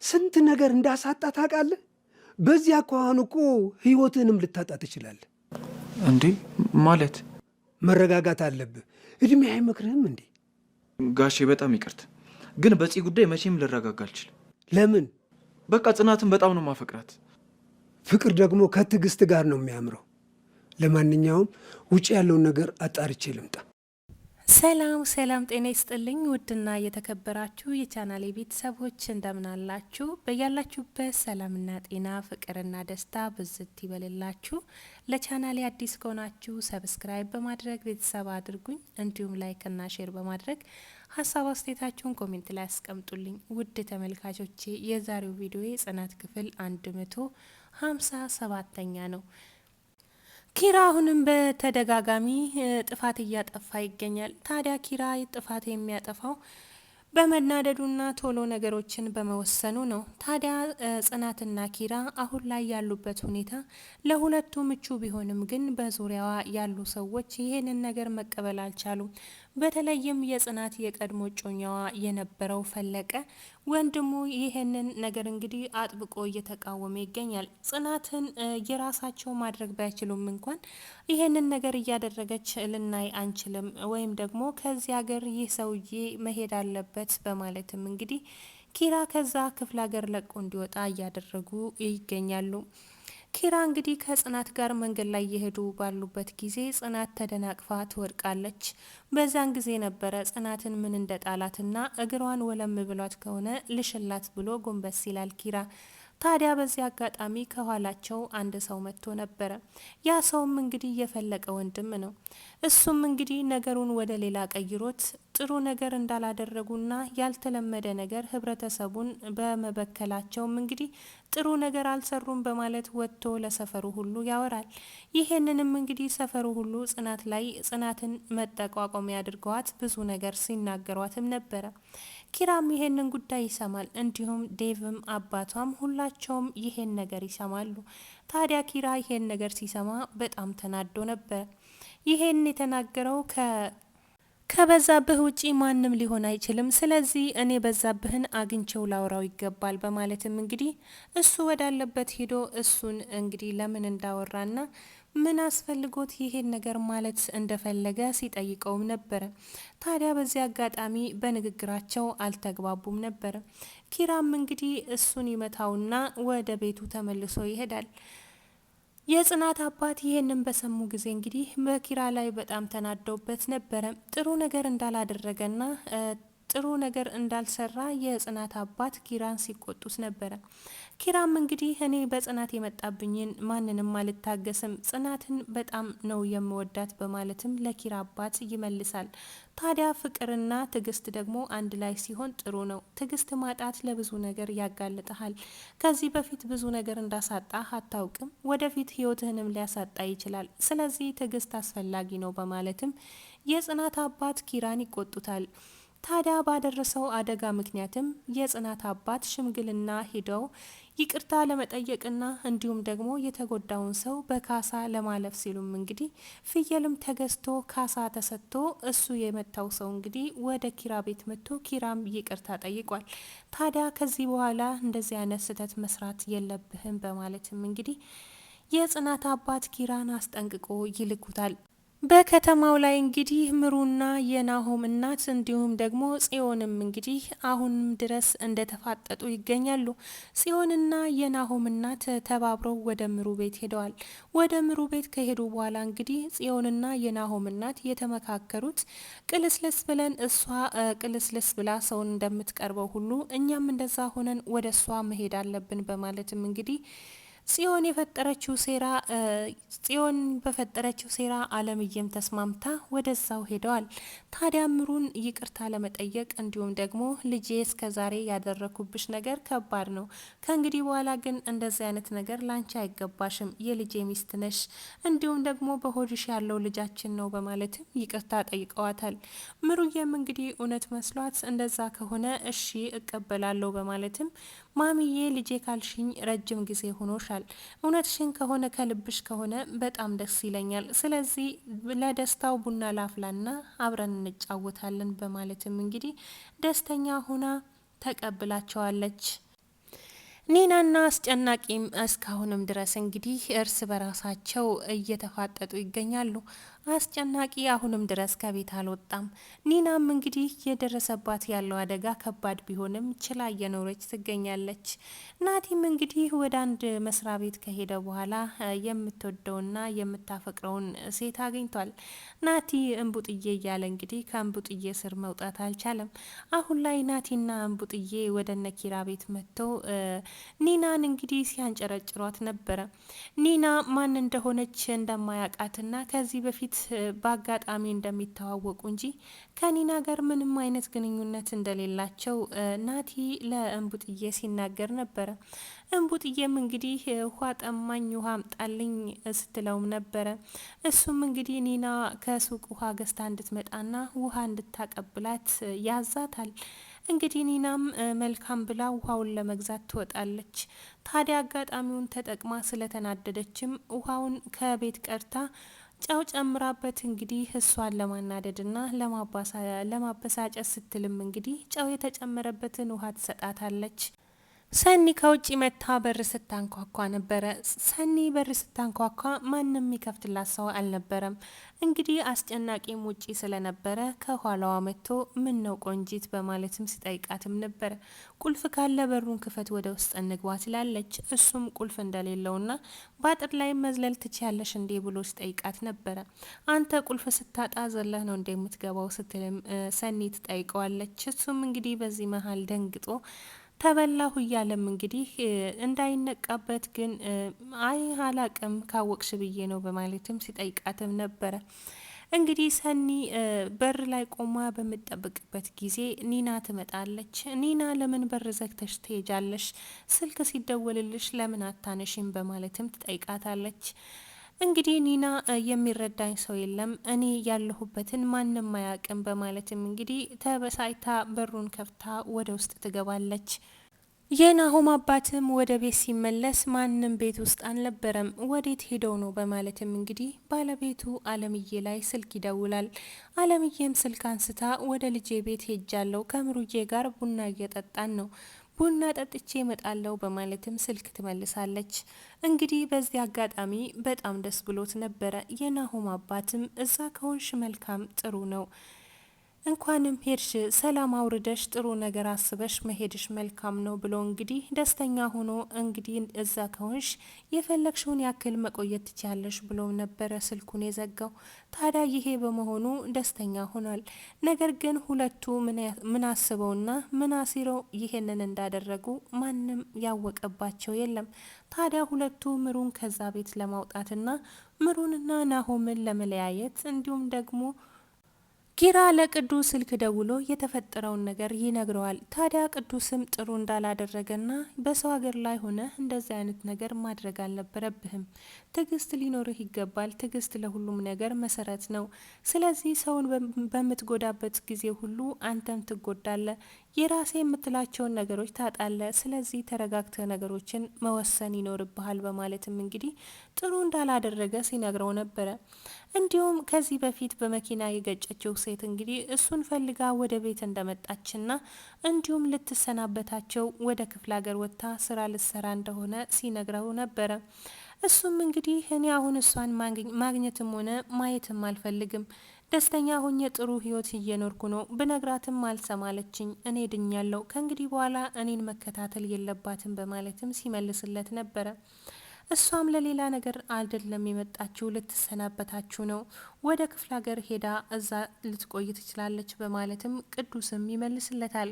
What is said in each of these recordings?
ስንት ነገር እንዳሳጣ ታውቃለህ? በዚህ አኳኋን እኮ ህይወትህንም ልታጣ ትችላለህ። እንዴ ማለት? መረጋጋት አለብህ። እድሜ አይመክርህም እንዴ? ጋሼ በጣም ይቅርት፣ ግን በዚህ ጉዳይ መቼም ልረጋጋ አልችልም። ለምን? በቃ ጽናትን በጣም ነው ማፈቅራት። ፍቅር ደግሞ ከትዕግስት ጋር ነው የሚያምረው። ለማንኛውም ውጭ ያለውን ነገር አጣርቼ ልምጣ። ሰላም ሰላም፣ ጤና ይስጥልኝ ውድና የተከበራችሁ የቻናሌ ቤተሰቦች እንደምን አላችሁ? በያላችሁበት ሰላምና ጤና ፍቅርና ደስታ ብዝት ይበልላችሁ። ለቻናሌ አዲስ ከሆናችሁ ሰብስክራይብ በማድረግ ቤተሰብ አድርጉኝ። እንዲሁም ላይክና ሼር በማድረግ ሀሳብ አስተያየታችሁን ኮሜንት ላይ አስቀምጡልኝ። ውድ ተመልካቾቼ የዛሬው ቪዲዮ ጽናት ክፍል 157ኛ ነው። ኪራ አሁንም በተደጋጋሚ ጥፋት እያጠፋ ይገኛል። ታዲያ ኪራ ጥፋት የሚያጠፋው በመናደዱና ቶሎ ነገሮችን በመወሰኑ ነው። ታዲያ ጽናትና ኪራ አሁን ላይ ያሉበት ሁኔታ ለሁለቱ ምቹ ቢሆንም ግን በዙሪያዋ ያሉ ሰዎች ይሄንን ነገር መቀበል አልቻሉም። በተለይም የጽናት የቀድሞ እጮኛዋ የነበረው ፈለቀ ወንድሙ ይሄንን ነገር እንግዲህ አጥብቆ እየተቃወመ ይገኛል። ጽናትን የራሳቸው ማድረግ ባይችሉም እንኳን ይሄንን ነገር እያደረገች ልናይ አንችልም፣ ወይም ደግሞ ከዚህ ሀገር ይህ ሰውዬ መሄድ አለበት በማለትም እንግዲህ ኪራ ከዛ ክፍለ ሀገር ለቆ እንዲወጣ እያደረጉ ይገኛሉ። ኪራ እንግዲህ ከጽናት ጋር መንገድ ላይ እየሄዱ ባሉበት ጊዜ ጽናት ተደናቅፋ ትወድቃለች። በዛን ጊዜ ነበረ ጽናትን ምን እንደጣላትና እግሯን ወለም ብሏት ከሆነ ልሽላት ብሎ ጎንበስ ይላል ኪራ። ታዲያ በዚህ አጋጣሚ ከኋላቸው አንድ ሰው መጥቶ ነበረ። ያ ሰውም እንግዲህ የፈለቀ ወንድም ነው። እሱም እንግዲህ ነገሩን ወደ ሌላ ቀይሮት ጥሩ ነገር እንዳላደረጉና ያልተለመደ ነገር ህብረተሰቡን በመበከላቸውም እንግዲህ ጥሩ ነገር አልሰሩም በማለት ወጥቶ ለሰፈሩ ሁሉ ያወራል። ይሄንንም እንግዲህ ሰፈሩ ሁሉ ጽናት ላይ ጽናትን መጠቋቋሚያ አድርገዋት ብዙ ነገር ሲናገሯትም ነበረ። ኪራም ይሄንን ጉዳይ ይሰማል። እንዲሁም ዴቭም አባቷም ሁላቸውም ይሄን ነገር ይሰማሉ። ታዲያ ኪራ ይሄን ነገር ሲሰማ በጣም ተናዶ ነበር። ይሄን የተናገረው ከበዛብህ ውጪ ማንም ሊሆን አይችልም። ስለዚህ እኔ በዛብህን አግኝቼው ላውራው ይገባል በማለትም እንግዲህ እሱ ወዳለበት ሄዶ እሱን እንግዲህ ለምን እንዳወራና ምን አስፈልጎት ይሄን ነገር ማለት እንደፈለገ ሲጠይቀውም ነበረ። ታዲያ በዚህ አጋጣሚ በንግግራቸው አልተግባቡም ነበረ። ኪራም እንግዲህ እሱን ይመታውና ወደ ቤቱ ተመልሶ ይሄዳል። የጽናት አባት ይሄንን በሰሙ ጊዜ እንግዲህ በኪራ ላይ በጣም ተናደውበት ነበረ። ጥሩ ነገር እንዳላደረገና ጥሩ ነገር እንዳልሰራ የጽናት አባት ኪራን ሲቆጡት ነበረ። ኪራም እንግዲህ እኔ በጽናት የመጣብኝን ማንንም አልታገስም፣ ጽናትን በጣም ነው የምወዳት በማለትም ለኪራ አባት ይመልሳል። ታዲያ ፍቅርና ትዕግስት ደግሞ አንድ ላይ ሲሆን ጥሩ ነው። ትዕግስት ማጣት ለብዙ ነገር ያጋልጠሃል። ከዚህ በፊት ብዙ ነገር እንዳሳጣ አታውቅም፣ ወደፊት ህይወትህንም ሊያሳጣ ይችላል። ስለዚህ ትዕግስት አስፈላጊ ነው በማለትም የጽናት አባት ኪራን ይቆጡታል። ታዲያ ባደረሰው አደጋ ምክንያትም የጽናት አባት ሽምግልና ሂደው ይቅርታ ለመጠየቅና እንዲሁም ደግሞ የተጎዳውን ሰው በካሳ ለማለፍ ሲሉም እንግዲህ ፍየልም ተገዝቶ ካሳ ተሰጥቶ እሱ የመታው ሰው እንግዲህ ወደ ኪራ ቤት መጥቶ ኪራም ይቅርታ ጠይቋል። ታዲያ ከዚህ በኋላ እንደዚህ አይነት ስህተት መስራት የለብህም በማለትም እንግዲህ የጽናት አባት ኪራን አስጠንቅቆ ይልኩታል። በከተማው ላይ እንግዲህ ምሩና የናሆም እናት እንዲሁም ደግሞ ጽዮንም እንግዲህ አሁንም ድረስ እንደተፋጠጡ ይገኛሉ። ጽዮንና የናሆም እናት ተባብረው ወደ ምሩ ቤት ሄደዋል። ወደ ምሩ ቤት ከሄዱ በኋላ እንግዲህ ጽዮንና የናሆም እናት የተመካከሩት ቅልስልስ ብለን እሷ ቅልስልስ ብላ ሰውን እንደምትቀርበው ሁሉ እኛም እንደዛ ሆነን ወደ እሷ መሄድ አለብን በማለትም እንግዲህ ጽዮን በፈጠረችው ሴራ አለምዬም ተስማምታ ወደዛው ሄደዋል። ታዲያ ምሩን ይቅርታ ለመጠየቅ እንዲሁም ደግሞ ልጄ እስከዛሬ ያደረኩብሽ ነገር ከባድ ነው፣ ከእንግዲህ በኋላ ግን እንደዚህ አይነት ነገር ላንቺ አይገባሽም፣ የልጄ ሚስት ነሽ፣ እንዲሁም ደግሞ በሆድሽ ያለው ልጃችን ነው በማለትም ይቅርታ ጠይቀዋታል። ምሩዬም እንግዲህ እውነት መስሏት እንደዛ ከሆነ እሺ እቀበላለሁ በማለትም ማሚዬ ልጄ ካልሽኝ ረጅም ጊዜ ሆኖሻል፣ እውነትሽን ከሆነ ከልብሽ ከሆነ በጣም ደስ ይለኛል። ስለዚህ ለደስታው ቡና ላፍላና አብረን እንጫወታለን በማለትም እንግዲህ ደስተኛ ሆና ተቀብላቸዋለች። ኒናና አስጨናቂም እስካሁንም ድረስ እንግዲህ እርስ በራሳቸው እየተፋጠጡ ይገኛሉ። አስጨናቂ አሁንም ድረስ ከቤት አልወጣም። ኒናም እንግዲህ የደረሰባት ያለው አደጋ ከባድ ቢሆንም ችላ እየኖረች ትገኛለች። ናቲም እንግዲህ ወደ አንድ መስሪያ ቤት ከሄደ በኋላ የምትወደውና የምታፈቅረውን ሴት አግኝቷል። ናቲ እንቡጥዬ እያለ እንግዲህ ከእንቡጥዬ ስር መውጣት አልቻለም። አሁን ላይ ናቲና እንቡጥዬ ወደ ነኪራ ቤት መጥተው ኒናን እንግዲህ ሲያንጨረጭሯት ነበረ። ኒና ማን እንደሆነች እንደማያውቃትና ከዚህ በፊት በአጋጣሚ እንደሚተዋወቁ እንጂ ከኒና ጋር ምንም አይነት ግንኙነት እንደሌላቸው ናቲ ለእንቡጥዬ ሲናገር ነበረ። እንቡጥዬም እንግዲህ ውሃ ጠማኝ ውሃ አምጣልኝ ስትለውም ነበረ። እሱም እንግዲህ ኒና ከሱቅ ውሃ ገዝታ እንድትመጣና ውሃ እንድታቀብላት ያዛታል። እንግዲህ ኒናም መልካም ብላ ውሃውን ለመግዛት ትወጣለች። ታዲያ አጋጣሚውን ተጠቅማ ስለተናደደችም ውሃውን ከቤት ቀርታ ጨው ጨምራበት እንግዲህ እሷን ለማናደድና ለማበሳጨት ስትልም እንግዲህ ጨው የተጨመረበትን ውሃ ትሰጣታለች። ሰኒ ከውጭ መታ በር ስታንኳኳ ነበረ። ሰኒ በር ስታንኳኳ ማንም የሚከፍትላት ሰው አልነበረም። እንግዲህ አስጨናቂም ውጪ ስለነበረ ከኋላዋ መጥቶ ምን ነው ቆንጂት በማለትም ሲጠይቃትም ነበረ። ቁልፍ ካለ በሩን ክፈት ወደ ውስጥ እንግባ ትላለች። እሱም ቁልፍ እንደሌለውና በአጥር ላይ መዝለል ትችያለሽ እንዴ ብሎ ሲጠይቃት ነበረ። አንተ ቁልፍ ስታጣ ዘለህ ነው እንደ የምትገባው ስትልም ሰኒ ትጠይቀዋለች። እሱም እንግዲህ በዚህ መሀል ደንግጦ ተበላሁ እያለም እንግዲህ እንዳይነቃበት ግን አይ አላቅም ካወቅሽ ብዬ ነው በማለትም ሲጠይቃትም ነበረ። እንግዲህ ሰኒ በር ላይ ቆማ በምጠብቅበት ጊዜ ኒና ትመጣለች። ኒና ለምን በር ዘግተሽ ትሄጃለሽ? ስልክ ሲደወልልሽ ለምን አታነሽም? በማለትም ትጠይቃታለች። እንግዲህ ኒና የሚረዳኝ ሰው የለም እኔ ያለሁበትን ማንም አያውቅም በማለትም እንግዲህ ተበሳይታ በሩን ከፍታ ወደ ውስጥ ትገባለች። የናሆም አባትም ወደ ቤት ሲመለስ ማንም ቤት ውስጥ አልነበረም። ወዴት ሄደው ነው በማለትም እንግዲህ ባለቤቱ አለምዬ ላይ ስልክ ይደውላል። አለምዬም ስልክ አንስታ ወደ ልጄ ቤት ሄጃለሁ፣ ከምሩዬ ጋር ቡና እየጠጣን ነው፣ ቡና ጠጥቼ እመጣለሁ በማለትም ስልክ ትመልሳለች። እንግዲህ በዚህ አጋጣሚ በጣም ደስ ብሎት ነበረ። የናሆም አባትም እዛ ከሆንሽ መልካም ጥሩ ነው፣ እንኳንም ሄድሽ ሰላም አውርደሽ ጥሩ ነገር አስበሽ መሄድሽ መልካም ነው ብሎ እንግዲህ ደስተኛ ሆኖ እንግዲህ እዛ ከሆንሽ የፈለግሽውን ያክል መቆየት ትችያለሽ ብሎ ነበረ ስልኩን የዘጋው። ታዲያ ይሄ በመሆኑ ደስተኛ ሆኗል። ነገር ግን ሁለቱ ምን አስበውና ምን አሲረው ይሄንን እንዳደረጉ ማንም ያወቀባቸው የለም። ታዲያ ሁለቱ ምሩን ከዛ ቤት ለማውጣትና ምሩንና ናሆምን ለመለያየት እንዲሁም ደግሞ ኪራ ለቅዱስ ስልክ ደውሎ የተፈጠረውን ነገር ይነግረዋል። ታዲያ ቅዱስም ጥሩ እንዳላደረገና በሰው ሀገር ላይ ሆነ እንደዚህ አይነት ነገር ማድረግ አልነበረብህም፣ ትዕግስት ሊኖርህ ይገባል፣ ትዕግስት ለሁሉም ነገር መሰረት ነው። ስለዚህ ሰውን በምትጎዳበት ጊዜ ሁሉ አንተም ትጎዳለህ፣ የራሴ የምትላቸውን ነገሮች ታጣለህ። ስለዚህ ተረጋግተ ነገሮችን መወሰን ይኖርብሃል በማለትም እንግዲህ ጥሩ እንዳላደረገ ሲነግረው ነበረ። እንዲሁም ከዚህ በፊት በመኪና የገጨችው ሴት እንግዲህ እሱን ፈልጋ ወደ ቤት እንደመጣችና እንዲሁም ልትሰናበታቸው ወደ ክፍለ ሀገር ወጥታ ስራ ልትሰራ እንደሆነ ሲነግረው ነበረ። እሱም እንግዲህ እኔ አሁን እሷን ማግኘትም ሆነ ማየትም አልፈልግም፣ ደስተኛ ሆኜ ጥሩ ህይወት እየኖርኩ ነው፣ ብነግራትም አልሰማለችኝ፣ እኔ ድኛለሁ፣ ከእንግዲህ በኋላ እኔን መከታተል የለባትም በማለትም ሲመልስለት ነበረ። እሷም ለሌላ ነገር አይደለም የመጣችው፣ ልትሰናበታችሁ ነው፣ ወደ ክፍለ ሀገር ሄዳ እዛ ልትቆይ ትችላለች በማለትም ቅዱስም ይመልስለታል።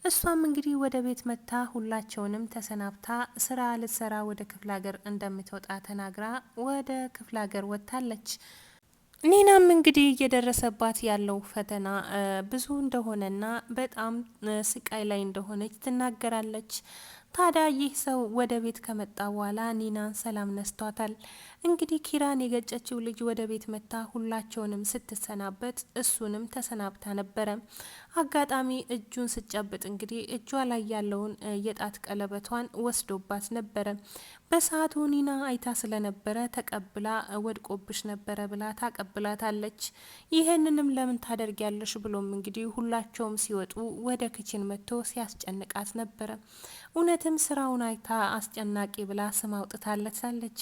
እሷም እንግዲህ ወደ ቤት መታ ሁላቸውንም ተሰናብታ ስራ ልትሰራ ወደ ክፍለ ሀገር እንደምትወጣ ተናግራ ወደ ክፍለ ሀገር ወጥታለች። ኒናም እንግዲህ እየደረሰባት ያለው ፈተና ብዙ እንደሆነና በጣም ስቃይ ላይ እንደሆነች ትናገራለች። ታዲያ ይህ ሰው ወደ ቤት ከመጣ በኋላ ኒናን ሰላም ነስቷታል። እንግዲህ ኪራን የገጨችው ልጅ ወደ ቤት መታ ሁላቸውንም ስትሰናበት እሱንም ተሰናብታ ነበረ። አጋጣሚ እጁን ስጨብጥ እንግዲህ እጇ ላይ ያለውን የጣት ቀለበቷን ወስዶባት ነበረ። በሰዓቱ ኒና አይታ ስለነበረ ተቀብላ ወድቆብሽ ነበረ ብላ ታቀብላታለች። ይህንንም ለምን ታደርጊያለሽ ብሎም እንግዲህ ሁላቸውም ሲወጡ ወደ ክችን መጥቶ ሲያስጨንቃት ነበረ። እውነትም ስራውን አይታ አስጨናቂ ብላ ስም አውጥታለታለች።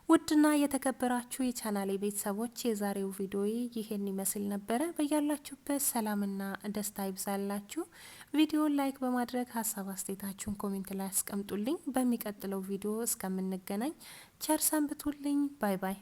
ውድና የተከበራችሁ የቻናሌ ቤተሰቦች የዛሬው ቪዲዮ ይሄን ይመስል ነበረ። በያላችሁበት ሰላምና ደስታ ይብዛላችሁ። ቪዲዮን ላይክ በማድረግ ሀሳብ አስተያየታችሁን ኮሜንት ላይ አስቀምጡልኝ። በሚቀጥለው ቪዲዮ እስከምንገናኝ ቸር ሰንብቱልኝ። ባይ ባይ።